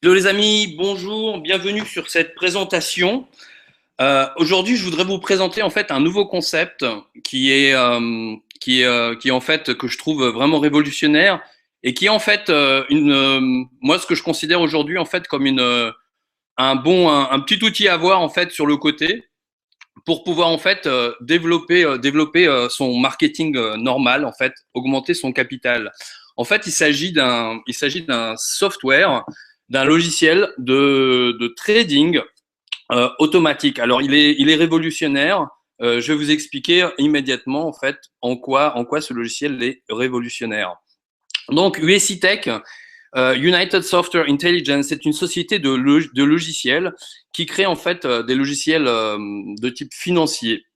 Hello les amis, bonjour, bienvenue sur cette présentation. Aujourd'hui, je voudrais vous présenter en fait un nouveau concept qui est en fait que je trouve vraiment révolutionnaire et qui est en fait moi ce que je considère aujourd'hui en fait comme un petit outil à avoir en fait sur le côté pour pouvoir en fait développer son marketing normal en fait, augmenter son capital. En fait, il s'agit d'un software, d'un logiciel de trading automatique. Alors, il est révolutionnaire. Je vais vous expliquer immédiatement en fait en quoi ce logiciel est révolutionnaire. Donc, USI Tech, United Software Intelligence, c'est une société de logiciels qui crée en fait des logiciels de type financier.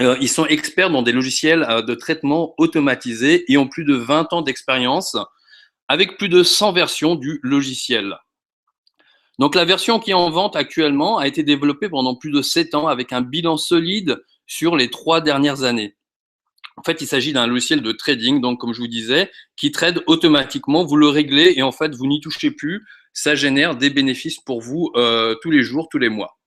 Ils sont experts dans des logiciels de traitement automatisé et ont plus de 20 ans d'expérience avec plus de 100 versions du logiciel. Donc la version qui est en vente actuellement a été développée pendant plus de 7 ans avec un bilan solide sur les 3 dernières années. En fait, il s'agit d'un logiciel de trading, donc comme je vous disais, qui trade automatiquement, vous le réglez et en fait, vous n'y touchez plus. Ça génère des bénéfices pour vous tous les jours, tous les mois.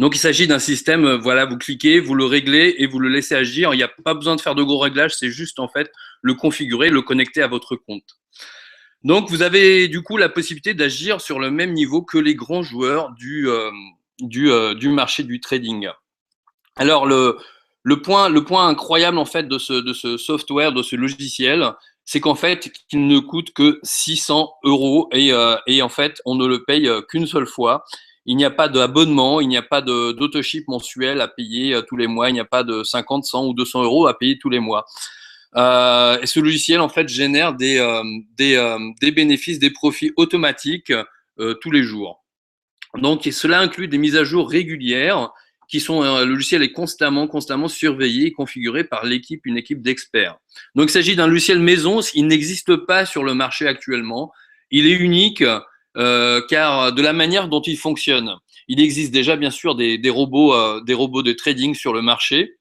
Donc il s'agit d'un système, voilà, vous cliquez, vous le réglez et vous le laissez agir. Il n'y a pas besoin de faire de gros réglages, c'est juste en fait le configurer, le connecter à votre compte. Donc, vous avez du coup la possibilité d'agir sur le même niveau que les grands joueurs du marché du trading. Alors, le point incroyable en fait de ce software, de ce logiciel, c'est qu'en fait, il ne coûte que 600 euros et en fait, on ne le paye qu'une seule fois. Il n'y a pas d'abonnement, il n'y a pas d'autoship mensuel à payer tous les mois, il n'y a pas de 50, 100 ou 200 euros à payer tous les mois. Et ce logiciel en fait génère des bénéfices, des profits automatiques tous les jours. Donc cela inclut des mises à jour régulières qui sont le logiciel est constamment surveillé et configuré par une équipe d'experts. Donc il s'agit d'un logiciel maison, il n'existe pas sur le marché actuellement. Il est unique car de la manière dont il fonctionne. Il existe déjà bien sûr des robots de trading sur le marché,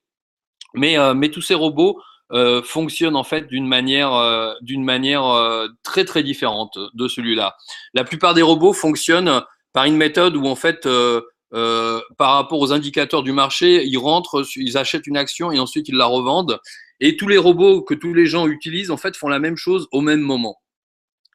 mais tous ces robots fonctionnent en fait d'une manière très très différente de celui-là. La plupart des robots fonctionnent par une méthode où en fait par rapport aux indicateurs du marché, ils rentrent, ils achètent une action et ensuite ils la revendent. Et tous les robots que tous les gens utilisent en fait font la même chose au même moment.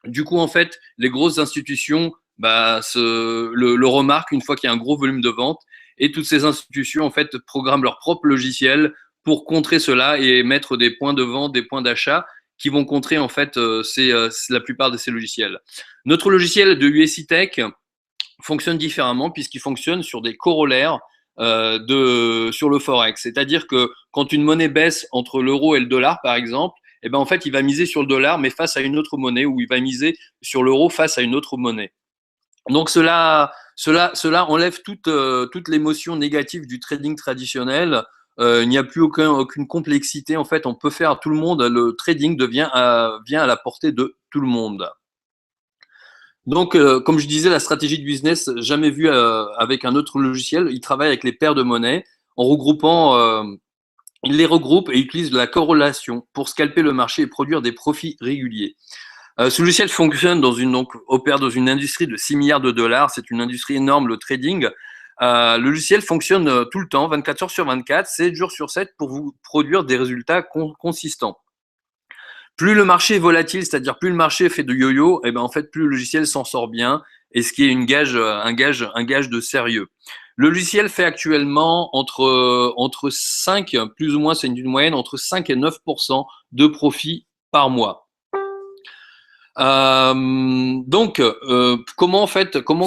Du coup en fait les grosses institutions le remarquent une fois qu'il y a un gros volume de vente et toutes ces institutions en fait programment leur propre logiciel pour contrer cela et mettre des points de vente, des points d'achat qui vont contrer en fait la plupart de ces logiciels. Notre logiciel de USI Tech fonctionne différemment puisqu'il fonctionne sur des corollaires sur le forex. C'est-à-dire que quand une monnaie baisse entre l'euro et le dollar, par exemple, eh ben en fait, il va miser sur le dollar, mais face à une autre monnaie, ou il va miser sur l'euro face à une autre monnaie. Donc cela enlève toute l'émotion négative du trading traditionnel. Il n'y a plus aucune complexité. En fait, on peut faire tout le monde. Le trading vient à la portée de tout le monde. Donc, comme je disais, la stratégie de business jamais vue avec un autre logiciel. Il travaille avec les paires de monnaie en regroupant. Il les regroupe et utilise de la corrélation pour scalper le marché et produire des profits réguliers. Ce logiciel fonctionne opère dans une industrie de 6 milliards de dollars. C'est une industrie énorme, le trading. Le logiciel fonctionne tout le temps, 24 heures sur 24, 7 jours sur 7 pour vous produire des résultats consistants. Plus le marché est volatile, c'est-à-dire plus le marché fait de yo-yo, et ben en fait plus le logiciel s'en sort bien, et ce qui est un gage de sérieux. Le logiciel fait actuellement entre 5, plus ou moins c'est une moyenne, entre 5 et 9% de profit par mois. Comment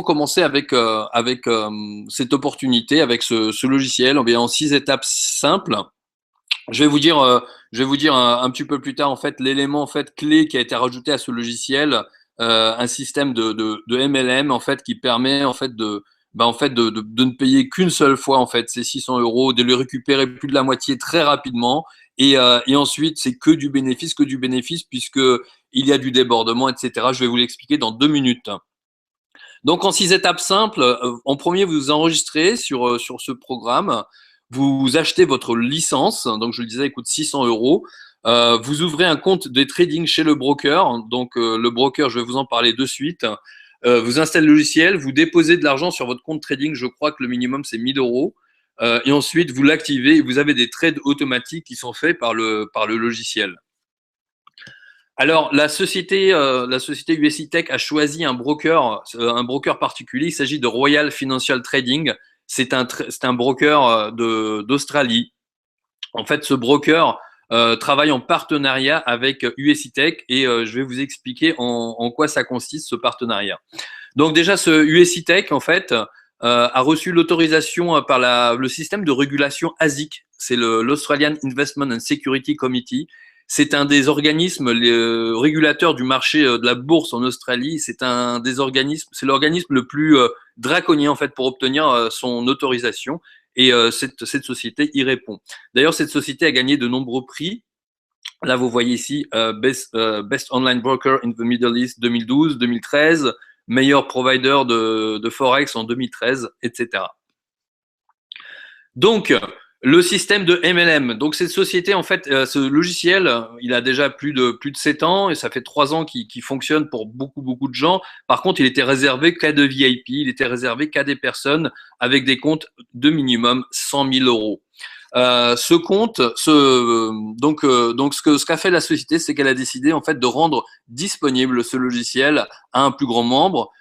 commencer avec cette opportunité, avec ce logiciel? Eh bien, en 6 étapes simples. Je vais vous dire un petit peu plus tard en fait l'élément en fait clé qui a été rajouté à ce logiciel, un système de MLM en fait qui permet en fait de ne payer qu'une seule fois en fait ces 600 euros, de le récupérer plus de la moitié très rapidement et ensuite c'est que du bénéfice puisque il y a du débordement, etc. Je vais vous l'expliquer dans 2 minutes. Donc en 6 étapes simples, en premier vous vous enregistrez sur ce programme, vous achetez votre licence, donc je le disais, elle coûte 600 euros. Vous ouvrez un compte de trading chez le broker, donc le broker, je vais vous en parler de suite. vous installez le logiciel, vous déposez de l'argent sur votre compte trading, je crois que le minimum c'est 1000 euros, et ensuite vous l'activez et vous avez des trades automatiques qui sont faits par le logiciel. Alors la société USI Tech a choisi un broker particulier, il s'agit de Royal Financial Trading, c'est un broker d'Australie. En fait, ce broker travaille en partenariat avec USI Tech et je vais vous expliquer en quoi ça consiste ce partenariat. Donc déjà, ce USI Tech en fait a reçu l'autorisation par le système de régulation ASIC, c'est l'Australian Investment and Security Committee. C'est un des organismes régulateurs du marché de la bourse en Australie. C'est l'organisme le plus draconien en fait pour obtenir son autorisation. Et cette société y répond. D'ailleurs, cette société a gagné de nombreux prix. Là, vous voyez ici Best Online Broker in the Middle East 2012, 2013, meilleur provider de Forex en 2013, etc. Donc, le système de MLM. Donc, cette société, en fait, ce logiciel, il a déjà plus de 7 ans et ça fait 3 ans qu'il fonctionne pour beaucoup de gens. Par contre, il était réservé qu'à de VIP, il était réservé qu'à des personnes avec des comptes de minimum 100 000 euros. Ce compte, donc ce qu'a fait la société, c'est qu'elle a décidé en fait de rendre disponible ce logiciel à un plus grand nombre.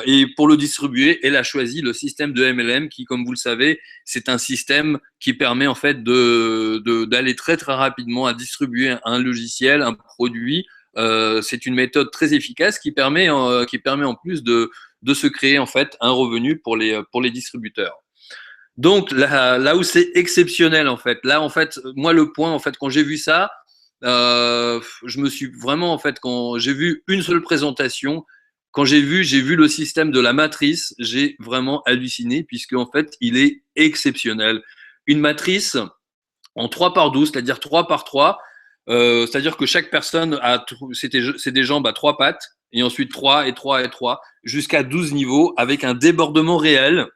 Et pour le distribuer, elle a choisi le système de MLM qui, comme vous le savez, c'est un système qui permet en fait d'aller très rapidement à distribuer un logiciel, un produit. C'est une méthode très efficace qui permet en plus de se créer en fait un revenu pour les distributeurs. Donc là où c'est exceptionnel en fait, là en fait, moi le point en fait quand j'ai vu ça, je me suis vraiment en fait quand j'ai vu une seule présentation, quand j'ai vu le système de la matrice, j'ai vraiment halluciné puisque en fait il est exceptionnel. Une matrice en 3 par 12, c'est-à-dire 3 par 3, c'est-à-dire que chaque personne c'est des jambes à 3 pattes et ensuite 3 et 3 et 3 jusqu'à 12 niveaux avec un débordement réel.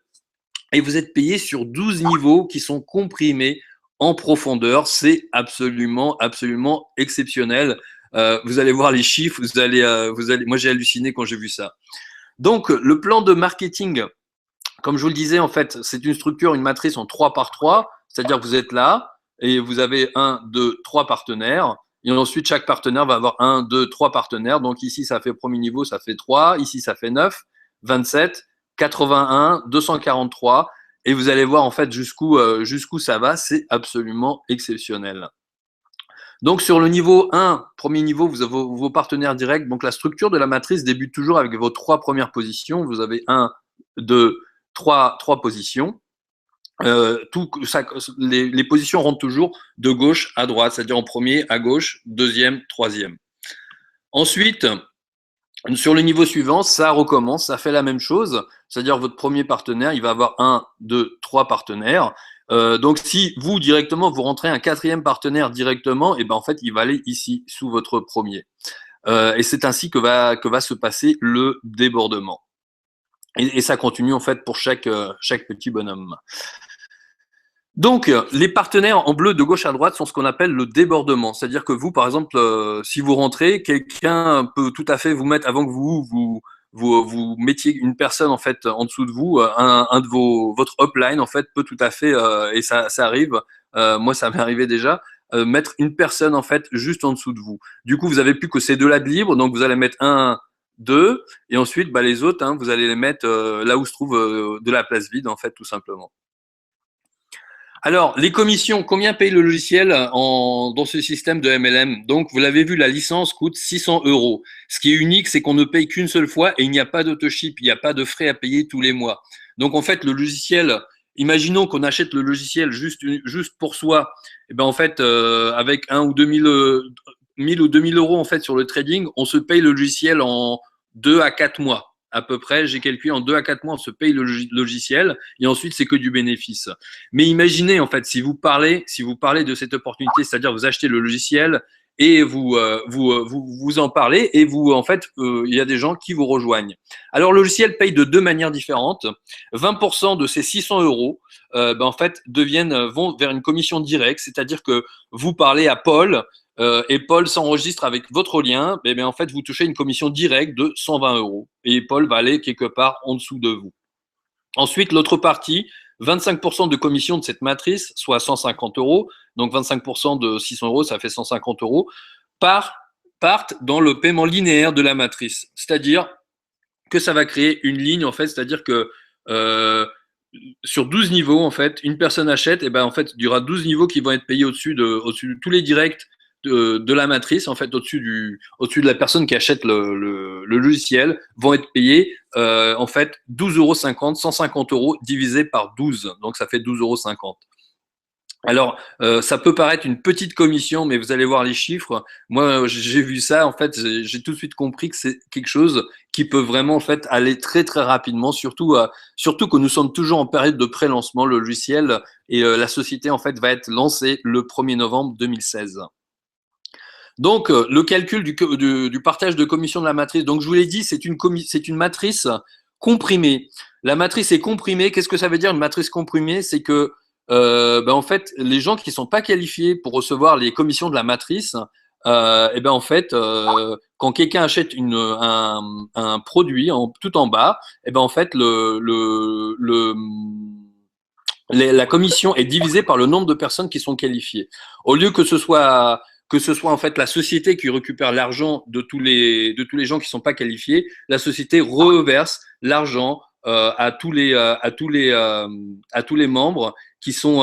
Et vous êtes payé sur 12 niveaux qui sont comprimés en profondeur. C'est absolument exceptionnel. Vous allez voir les chiffres, moi j'ai halluciné quand j'ai vu ça. Donc, le plan de marketing, comme je vous le disais, en fait, c'est une structure, une matrice en 3 par 3, c'est-à-dire que vous êtes là et vous avez 1, 2, 3 partenaires. Et ensuite, chaque partenaire va avoir 1, 2, 3 partenaires. Donc ici, ça fait premier niveau, ça fait 3. Ici, ça fait 9, 27. 81, 243, et vous allez voir en fait jusqu'où ça va, c'est absolument exceptionnel. Donc sur le niveau 1, premier niveau, vous avez vos partenaires directs, donc la structure de la matrice débute toujours avec vos 3 premières positions, vous avez 1, 2, 3 positions. Les positions rentrent toujours de gauche à droite, c'est-à-dire en premier à gauche, deuxième, troisième. Ensuite, sur le niveau suivant, ça recommence, ça fait la même chose, c'est-à-dire votre premier partenaire, il va avoir 1, 2, 3 partenaires. Donc si vous directement, vous rentrez un 4e partenaire directement, et ben en fait, il va aller ici, sous votre premier. Et c'est ainsi que va se passer le débordement. Et ça continue en fait pour chaque petit bonhomme. Donc, les partenaires en bleu de gauche à droite sont ce qu'on appelle le débordement. C'est-à-dire que vous, par exemple, si vous rentrez, quelqu'un peut tout à fait vous mettre, avant que vous mettiez une personne en fait en dessous de vous, un de votre upline en fait peut tout à fait, et ça arrive, moi ça m'est arrivé déjà, mettre une personne en fait juste en dessous de vous. Du coup, vous n'avez plus que ces deux-là de libre, donc vous allez mettre 1, 2, et ensuite les autres, vous allez les mettre là où se trouve de la place vide en fait, tout simplement. Alors, les commissions, combien paye le logiciel dans ce système de MLM? Donc, vous l'avez vu, la licence coûte 600 euros. Ce qui est unique, c'est qu'on ne paye qu'une seule fois et il n'y a pas d'autoship, il n'y a pas de frais à payer tous les mois. Donc, en fait, le logiciel, imaginons qu'on achète le logiciel juste pour soi, et ben en fait, avec 1 ou 2 000 ou 2 000 euros en fait sur le trading, on se paye le logiciel en 2 à 4 mois. À peu près, j'ai calculé en 2 à 4 mois, on se paye le logiciel et ensuite c'est que du bénéfice. Mais imaginez en fait, si vous parlez de cette opportunité, c'est-à-dire vous achetez le logiciel et vous en parlez et en fait, il y a des gens qui vous rejoignent. Alors, le logiciel paye de deux manières différentes. 20% de ces 600 euros, en fait, vont vers une commission directe, c'est-à-dire que vous parlez à Paul et Paul s'enregistre avec votre lien, et bien en fait, vous touchez une commission directe de 120 euros et Paul va aller quelque part en dessous de vous. Ensuite, l'autre partie, 25% de commission de cette matrice, soit 150 euros, donc 25% de 600 euros, ça fait 150 euros, partent dans le paiement linéaire de la matrice. C'est-à-dire que ça va créer une ligne, en fait, c'est-à-dire que sur 12 niveaux, en fait, une personne achète, et ben en fait, il y aura 12 niveaux qui vont être payés au-dessus de tous les directs de la matrice, en fait, au-dessus de la personne qui achète le logiciel, vont être payés, en fait, 12,50 €, 150 euros divisé par 12. Donc, ça fait 12,50 €. Alors, ça peut paraître une petite commission, mais vous allez voir les chiffres. Moi, j'ai vu ça, en fait, j'ai tout de suite compris que c'est quelque chose qui peut vraiment, en fait, aller très, très rapidement, surtout que nous sommes toujours en période de pré-lancement, le logiciel, et la société, en fait, va être lancée le 1er novembre 2016. Donc, le calcul du partage de commission de la matrice. Donc, je vous l'ai dit, c'est une matrice comprimée. La matrice est comprimée. Qu'est-ce que ça veut dire une matrice comprimée? C'est que, en fait, les gens qui ne sont pas qualifiés pour recevoir les commissions de la matrice, en fait, quand quelqu'un achète un produit tout en bas, en fait, la commission est divisée par le nombre de personnes qui sont qualifiées. Au lieu que ce soit en fait la société qui récupère l'argent de tous les gens qui sont pas qualifiés, la société reverse l'argent à tous les membres qui sont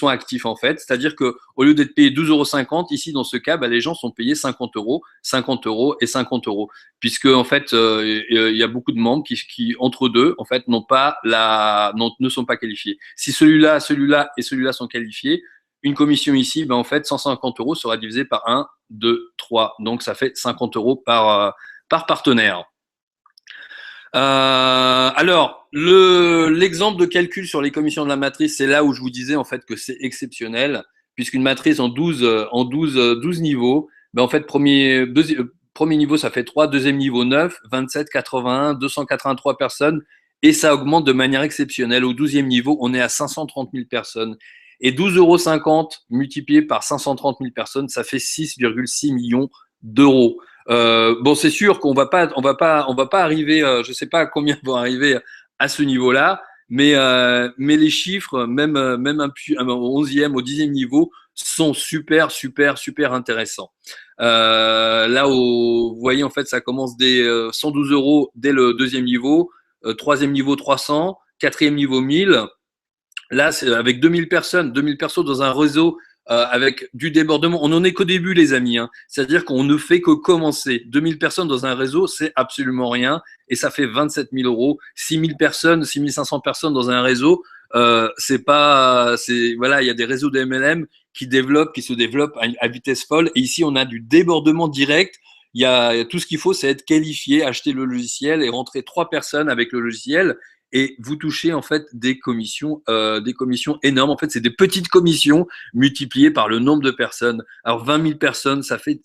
actifs en fait. C'est-à-dire que au lieu d'être payé 12,50 € ici dans ce cas, les gens sont payés 50 euros, 50 euros et 50 euros, puisque en fait il y a beaucoup de membres qui entre deux en fait ne sont pas qualifiés. Si celui-là et celui-là sont qualifiés, une commission ici, en fait, 150 euros sera divisé par 1, 2, 3. Donc, ça fait 50 euros par partenaire. Alors, l'exemple de calcul sur les commissions de la matrice, c'est là où je vous disais en fait que c'est exceptionnel, puisqu'une matrice en 12 niveaux, en fait, premier niveau, ça fait 3, deuxième niveau 9, 27, 81, 283 personnes, et ça augmente de manière exceptionnelle. Au 12e niveau, on est à 530 000 personnes. Et 12,50 € multiplié par 530 000 personnes, ça fait 6,6 millions d'euros. C'est sûr qu'on va pas arriver, je sais pas à combien vont arriver à ce niveau-là, mais les chiffres, même au 11e, au 10e niveau, sont super intéressants. Là, vous voyez, en fait, ça commence dès 112 € dès le deuxième niveau, troisième niveau 300, quatrième niveau 1000. Là, c'est avec 2000 personnes dans un réseau avec du débordement. On n'en est qu'au début, les amis. C'est-à-dire qu'on ne fait que commencer. 2000 personnes dans un réseau, c'est absolument rien. Et ça fait 27 000 euros. 6000 personnes, 6500 personnes dans un réseau, voilà, il y a des réseaux de MLM qui se développent à vitesse folle. Et ici, on a du débordement direct. Il y a tout ce qu'il faut, c'est être qualifié, acheter le logiciel et rentrer 3 personnes avec le logiciel. Et vous touchez en fait des commissions énormes. En fait, c'est des petites commissions multipliées par le nombre de personnes. Alors 20 000 personnes, ça fait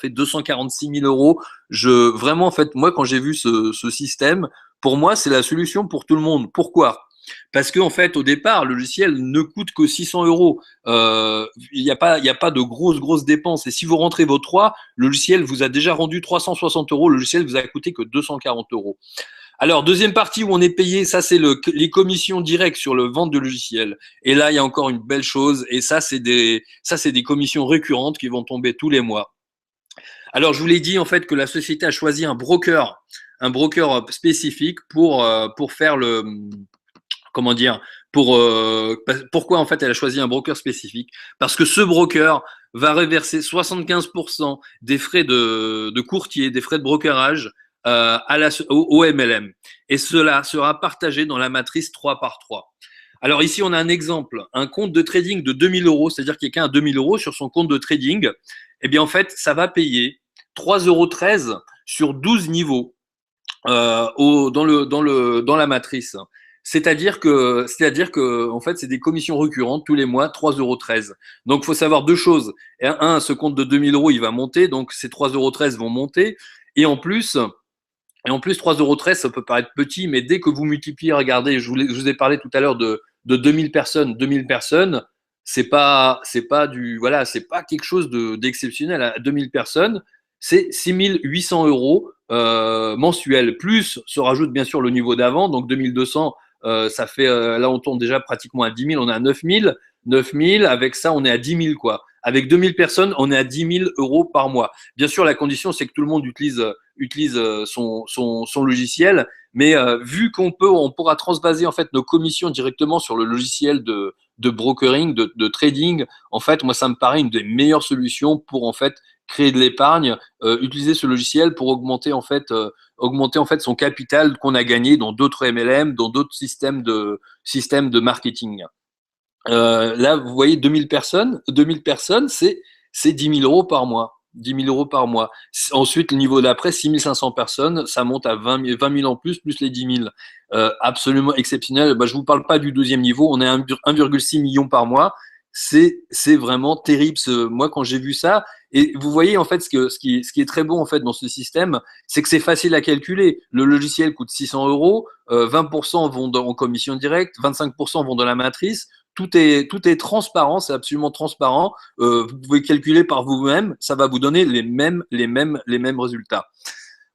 246 000 euros. Vraiment, en fait, moi, quand j'ai vu ce système, pour moi, c'est la solution pour tout le monde. Pourquoi? Parce que en fait, au départ, le logiciel ne coûte que 600 euros. Il n'y a pas de grosses dépenses. Et si vous rentrez vos 3, le logiciel vous a déjà rendu 360 euros. Le logiciel vous a coûté que 240 euros. Alors, deuxième partie où on est payé, ça c'est les commissions directes sur le vente de logiciels. Et là, il y a encore une belle chose, et ça c'est des commissions récurrentes qui vont tomber tous les mois. Alors, je vous l'ai dit en fait que la société a choisi un broker spécifique pour faire pourquoi en fait elle a choisi un broker spécifique? Parce que ce broker va reverser 75% des frais de courtier, des frais de brokerage au MLM. Et cela sera partagé dans la matrice 3 par 3. Alors ici, on a un exemple, un compte de trading de 2000 euros, c'est-à-dire quelqu'un a 2000 euros sur son compte de trading. Eh bien, en fait, ça va payer 3,13 € sur 12 niveaux dans la matrice. C'est-à-dire que, en fait, c'est des commissions récurrentes tous les mois, 3,13 €. Donc, il faut savoir deux choses. Ce compte de 2 000 €, il va monter, donc ces 3,13 € vont monter. Et en plus, 3,13 €, ça peut paraître petit, mais dès que vous multipliez, regardez, je vous ai parlé tout à l'heure de 2000 personnes. 2000 personnes, voilà, c'est pas quelque chose d'exceptionnel. À 2000 personnes, c'est 6 800 € mensuels. Plus se rajoute bien sûr le niveau d'avant, donc 2200, ça fait, là on tourne déjà pratiquement à 10 000, on est à 9 000. 9 000, avec ça on est à 10 000 quoi. Avec 2000 personnes, on est à 10 000 € par mois. Bien sûr, la condition, c'est que tout le monde utilise son logiciel, mais vu on pourra transvaser en fait nos commissions directement sur le logiciel de brokering, de trading. En fait, moi, ça me paraît une des meilleures solutions pour en fait créer de l'épargne, utiliser ce logiciel pour augmenter en fait son capital qu'on a gagné dans d'autres MLM, dans d'autres systèmes de marketing. Là, vous voyez 2000 personnes. 2000 personnes, c'est 10 000 € par mois. 10 000 € par mois. Ensuite, le niveau d'après, 6500 personnes, ça monte à 20 000 en plus les 10 000. Absolument exceptionnel. Bah, je vous parle pas du deuxième niveau. On est à 1,6 million par mois. C'est vraiment terrible. Moi, quand j'ai vu ça, et vous voyez en fait ce qui est très bon en fait dans ce système, c'est que c'est facile à calculer. Le logiciel coûte 600 €, 20% vont en commission directe, 25% vont dans la matrice. Tout est transparent, c'est absolument transparent. Vous pouvez calculer par vous-même, ça va vous donner les mêmes résultats.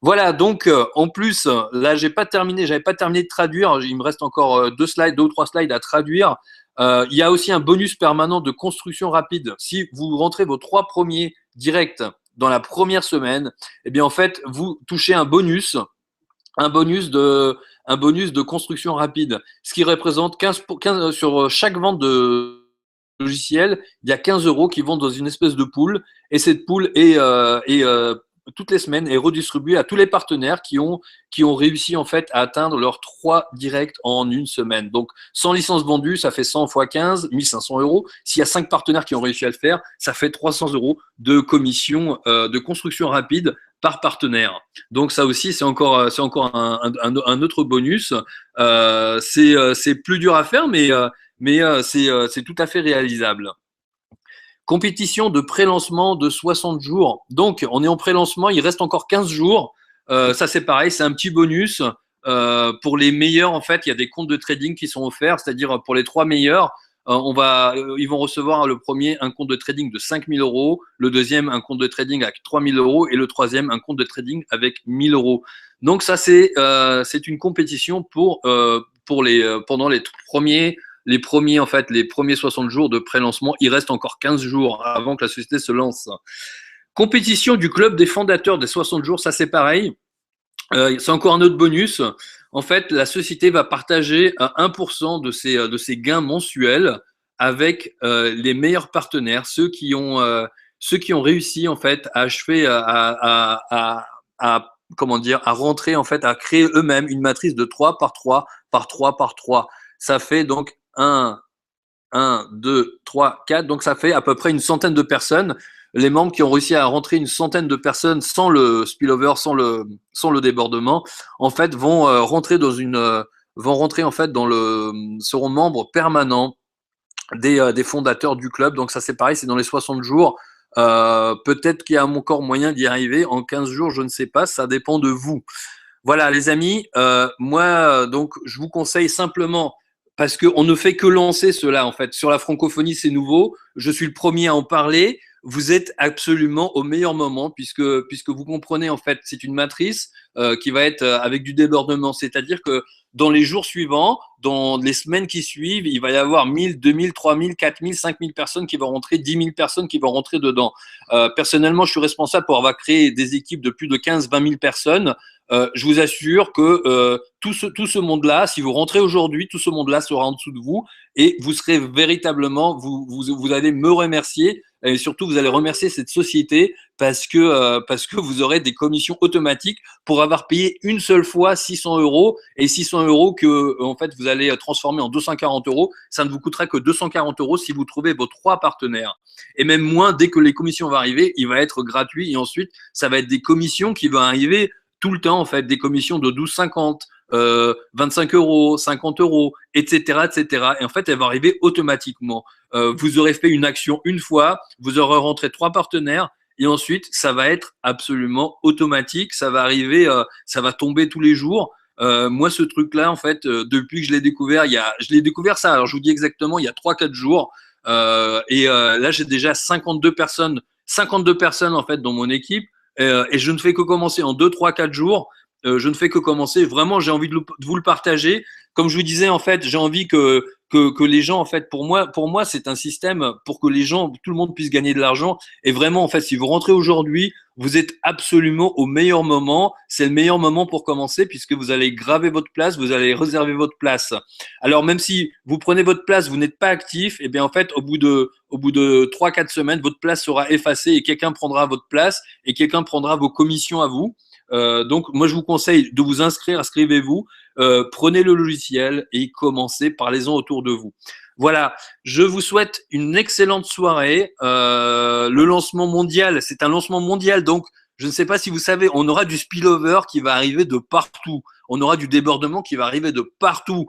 Voilà, donc en plus, là, j'avais pas terminé de traduire. Il me reste encore deux ou trois slides à traduire. Il y a aussi un bonus permanent de construction rapide. Si vous rentrez vos 3 premiers directs dans la première semaine, eh bien en fait, vous touchez un bonus de construction rapide, ce qui représente 15 sur chaque vente de logiciel, il y a 15 € qui vont dans une espèce de pool, et cette pool toutes les semaines est redistribuée à tous les partenaires qui ont réussi en fait à atteindre leurs 3 directs en une semaine. Donc sans licence vendue, ça fait 100 fois 15, 1500 €. S'il y a 5 partenaires qui ont réussi à le faire, ça fait 300 € de commission de construction rapide par partenaire. Donc ça aussi, c'est encore un autre bonus. C'est plus dur à faire, mais c'est tout à fait réalisable. Compétition de pré-lancement de 60 jours. Donc, on est en pré-lancement, il reste encore 15 jours. Ça, c'est pareil, c'est un petit bonus. Pour les meilleurs, en fait, il y a des comptes de trading qui sont offerts, c'est-à-dire pour les 3 meilleurs, ils vont recevoir le premier un compte de trading de 5 000 €, le deuxième un compte de trading avec 3 000 € et le troisième un compte de trading avec 1 000 €. Donc ça c'est une compétition pendant les premiers 60 jours de pré-lancement. Il reste encore 15 jours avant que la société se lance. Compétition du club des fondateurs des 60 jours, ça c'est pareil. C'est encore un autre bonus. En fait, la société va partager 1% de ses gains mensuels avec les meilleurs partenaires, ceux qui ont réussi en fait à achever à rentrer en fait à créer eux-mêmes une matrice de 3 par 3 par 3 par 3. Ça fait donc 1, 2, 3, 4. Donc ça fait à peu près une centaine de personnes. Les membres qui ont réussi à rentrer une centaine de personnes sans le spillover, sans le débordement, en fait, seront membres permanents des fondateurs du club. Donc ça, c'est pareil, c'est dans les 60 jours. Peut-être qu'il y a encore moyen d'y arriver en 15 jours, je ne sais pas, ça dépend de vous. Voilà, les amis, moi, donc, je vous conseille simplement, parce qu'on ne fait que lancer cela, en fait. Sur la francophonie, c'est nouveau. Je suis le premier à en parler. Vous êtes absolument au meilleur moment, puisque vous comprenez, en fait, c'est une matrice qui va être avec du débordement. C'est-à-dire que dans les jours suivants, dans les semaines qui suivent, il va y avoir 1000, 2000, 3000, 4000, 5000 personnes qui vont rentrer, 10 000 personnes qui vont rentrer dedans. Personnellement, je suis responsable pour avoir créé des équipes de plus de 15, 20 000 personnes. Je vous assure que tout ce monde-là, si vous rentrez aujourd'hui, tout ce monde-là sera en dessous de vous et vous serez véritablement, vous allez me remercier et surtout vous allez remercier cette société parce que vous aurez des commissions automatiques pour avoir payé une seule fois 600 € et 600 € que en fait vous allez transformer en 240 €. Ça ne vous coûtera que 240 € si vous trouvez vos 3 partenaires et même moins dès que les commissions vont arriver, il va être gratuit et ensuite ça va être des commissions qui vont arriver tout le temps, en fait, des commissions de 12,50, 25 euros, 50 euros, etc., etc. Et en fait, elle va arriver automatiquement. Vous aurez fait une action une fois, vous aurez rentré 3 partenaires. Et ensuite, ça va être absolument automatique. Ça va arriver, ça va tomber tous les jours. Moi, ce truc-là, en fait, depuis que je l'ai découvert, je l'ai découvert ça. Alors, je vous dis exactement, il y a 3-4 jours. Là, j'ai déjà 52 personnes en fait dans mon équipe. Et je ne fais que commencer en 2, 3, 4 jours. Je ne fais que commencer. Vraiment, j'ai envie de vous le partager. Comme je vous disais, en fait, j'ai envie que les gens, en fait, pour moi, c'est un système pour que les gens, tout le monde puisse gagner de l'argent. Et vraiment, en fait, si vous rentrez aujourd'hui, vous êtes absolument au meilleur moment. C'est le meilleur moment pour commencer puisque vous allez graver votre place, vous allez réserver votre place. Alors, même si vous prenez votre place, vous n'êtes pas actif, et bien, en fait, au bout de 3, 4 semaines, votre place sera effacée et quelqu'un prendra votre place et quelqu'un prendra vos commissions à vous. Donc, moi, je vous conseille de vous inscrire, inscrivez-vous, prenez le logiciel et commencez, parlez-en autour de vous. Voilà, je vous souhaite une excellente soirée. Le lancement mondial, c'est un lancement mondial, donc je ne sais pas si vous savez, on aura du spillover qui va arriver de partout. On aura du débordement qui va arriver de partout.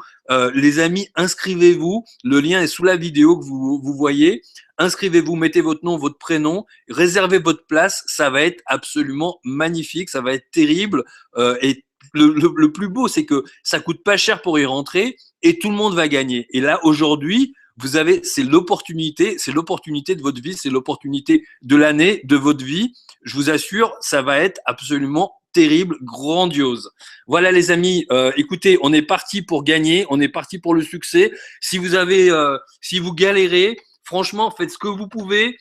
Les amis, inscrivez-vous. Le lien est sous la vidéo que vous voyez. Inscrivez-vous, mettez votre nom, votre prénom, réservez votre place. Ça va être absolument magnifique, ça va être terrible. Et le plus beau, c'est que ça coûte pas cher pour y rentrer et tout le monde va gagner. Et là, aujourd'hui, vous avez, c'est l'opportunité de votre vie, c'est l'opportunité de l'année, de votre vie. Je vous assure, ça va être absolument terrible, grandiose. Voilà les amis, écoutez, on est parti pour gagner, on est parti pour le succès. Si vous galérez, franchement, faites ce que vous pouvez.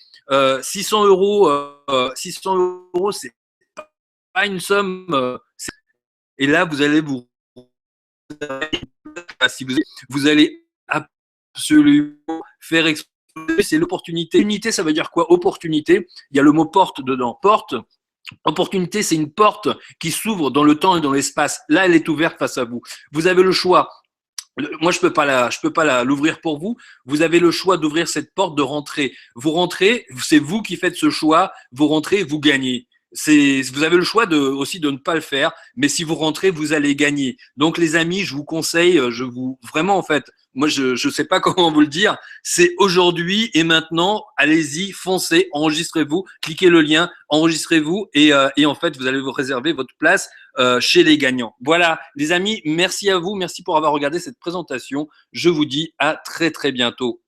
600 euros, 600 euros, c'est pas une somme. Et là, vous allez si vous allez absolument faire exploser. C'est l'opportunité. Unité, ça veut dire quoi? Opportunité. Il y a le mot porte dedans. Porte. Opportunité, c'est une porte qui s'ouvre dans le temps et dans l'espace. Là, elle est ouverte face à vous. Vous avez le choix. Moi, je peux pas l'ouvrir pour vous. Vous avez le choix d'ouvrir cette porte, de rentrer. Vous rentrez, c'est vous qui faites ce choix. Vous rentrez, vous gagnez. Vous avez le choix aussi de ne pas le faire, mais si vous rentrez, vous allez gagner. Donc, les amis, je vous conseille, vraiment, en fait, moi, je sais pas comment vous le dire. C'est aujourd'hui et maintenant. Allez-y, foncez, enregistrez-vous, cliquez le lien, enregistrez-vous et en fait, vous allez vous réserver votre place chez les gagnants. Voilà, les amis, merci à vous, merci pour avoir regardé cette présentation. Je vous dis à très très bientôt.